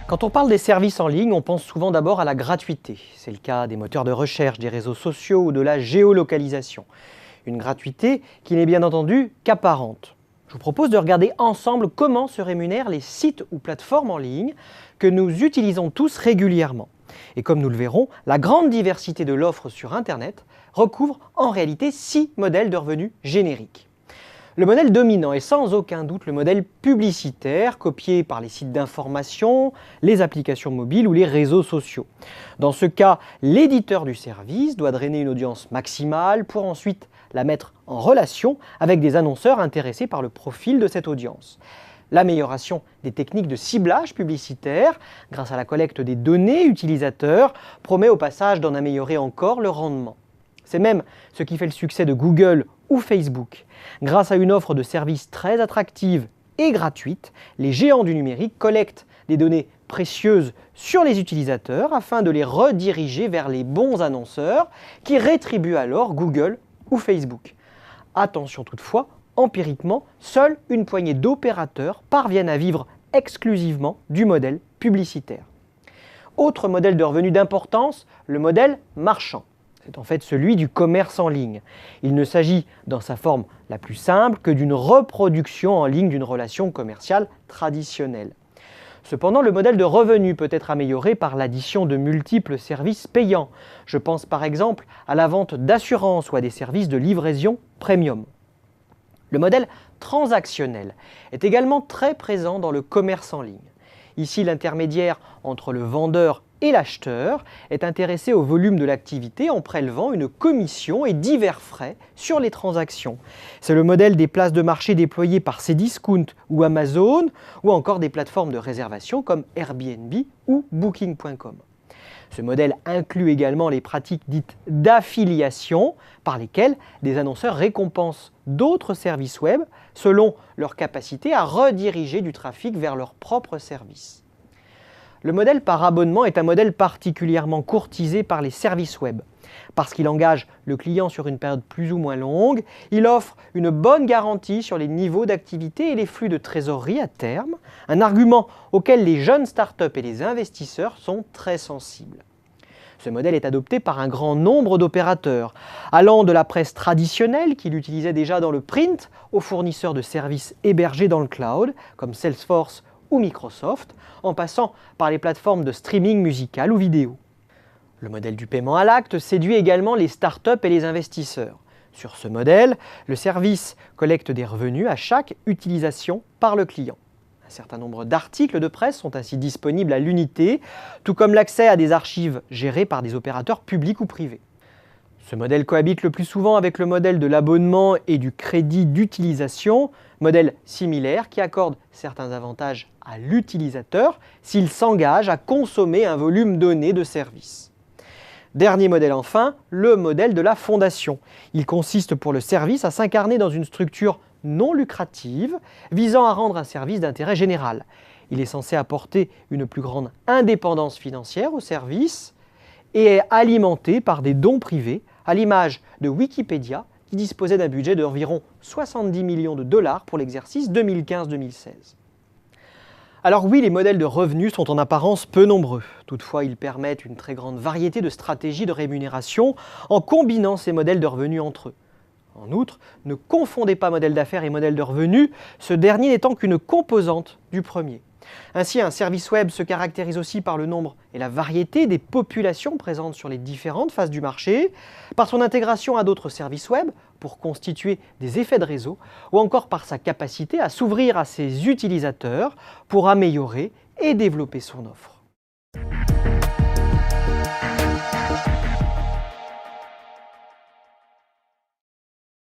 Quand on parle des services en ligne, on pense souvent d'abord à la gratuité. C'est le cas des moteurs de recherche, des réseaux sociaux ou de la géolocalisation. Une gratuité qui n'est bien entendu qu'apparente. Je vous propose de regarder ensemble comment se rémunèrent les sites ou plateformes en ligne que nous utilisons tous régulièrement. Et comme nous le verrons, la grande diversité de l'offre sur Internet recouvre en réalité 6 modèles de revenus génériques. Le modèle dominant est sans aucun doute le modèle publicitaire, copié par les sites d'information, les applications mobiles ou les réseaux sociaux. Dans ce cas, l'éditeur du service doit drainer une audience maximale pour ensuite la mettre en relation avec des annonceurs intéressés par le profil de cette audience. L'amélioration des techniques de ciblage publicitaire, grâce à la collecte des données utilisateurs, promet au passage d'en améliorer encore le rendement. C'est même ce qui fait le succès de Google ou Facebook. Grâce à une offre de services très attractive et gratuite, les géants du numérique collectent des données précieuses sur les utilisateurs afin de les rediriger vers les bons annonceurs qui rétribuent alors Google ou Facebook. Attention toutefois, empiriquement, seule une poignée d'opérateurs parviennent à vivre exclusivement du modèle publicitaire. Autre modèle de revenu d'importance, le modèle marchand. C'est en fait celui du commerce en ligne. Il ne s'agit, dans sa forme la plus simple, que d'une reproduction en ligne d'une relation commerciale traditionnelle. Cependant, le modèle de revenu peut être amélioré par l'addition de multiples services payants. Je pense par exemple à la vente d'assurance ou à des services de livraison premium. Le modèle transactionnel est également très présent dans le commerce en ligne. Ici, l'intermédiaire entre le vendeur et l'acheteur est intéressé au volume de l'activité en prélevant une commission et divers frais sur les transactions. C'est le modèle des places de marché déployées par Cdiscount ou Amazon, ou encore des plateformes de réservation comme Airbnb ou Booking.com. Ce modèle inclut également les pratiques dites d'affiliation, par lesquelles des annonceurs récompensent d'autres services web selon leur capacité à rediriger du trafic vers leurs propres services. Le modèle par abonnement est un modèle particulièrement courtisé par les services web. Parce qu'il engage le client sur une période plus ou moins longue, il offre une bonne garantie sur les niveaux d'activité et les flux de trésorerie à terme, un argument auquel les jeunes startups et les investisseurs sont très sensibles. Ce modèle est adopté par un grand nombre d'opérateurs, allant de la presse traditionnelle qui l'utilisait déjà dans le print aux fournisseurs de services hébergés dans le cloud, comme Salesforce ou Microsoft, en passant par les plateformes de streaming musical ou vidéo. Le modèle du paiement à l'acte séduit également les startups et les investisseurs. Sur ce modèle, le service collecte des revenus à chaque utilisation par le client. Un certain nombre d'articles de presse sont ainsi disponibles à l'unité, tout comme l'accès à des archives gérées par des opérateurs publics ou privés. Ce modèle cohabite le plus souvent avec le modèle de l'abonnement et du crédit d'utilisation, modèle similaire qui accorde certains avantages à l'utilisateur s'il s'engage à consommer un volume donné de services. Dernier modèle enfin, le modèle de la fondation. Il consiste pour le service à s'incarner dans une structure non lucrative visant à rendre un service d'intérêt général. Il est censé apporter une plus grande indépendance financière au service et est alimenté par des dons privés, à l'image de Wikipédia, qui disposait d'un budget d'environ 70 millions de dollars pour l'exercice 2015-2016. Alors oui, les modèles de revenus sont en apparence peu nombreux. Toutefois, ils permettent une très grande variété de stratégies de rémunération en combinant ces modèles de revenus entre eux. En outre, ne confondez pas modèle d'affaires et modèle de revenus, ce dernier n'étant qu'une composante du premier. Ainsi, un service web se caractérise aussi par le nombre et la variété des populations présentes sur les différentes phases du marché, par son intégration à d'autres services web pour constituer des effets de réseau, ou encore par sa capacité à s'ouvrir à ses utilisateurs pour améliorer et développer son offre.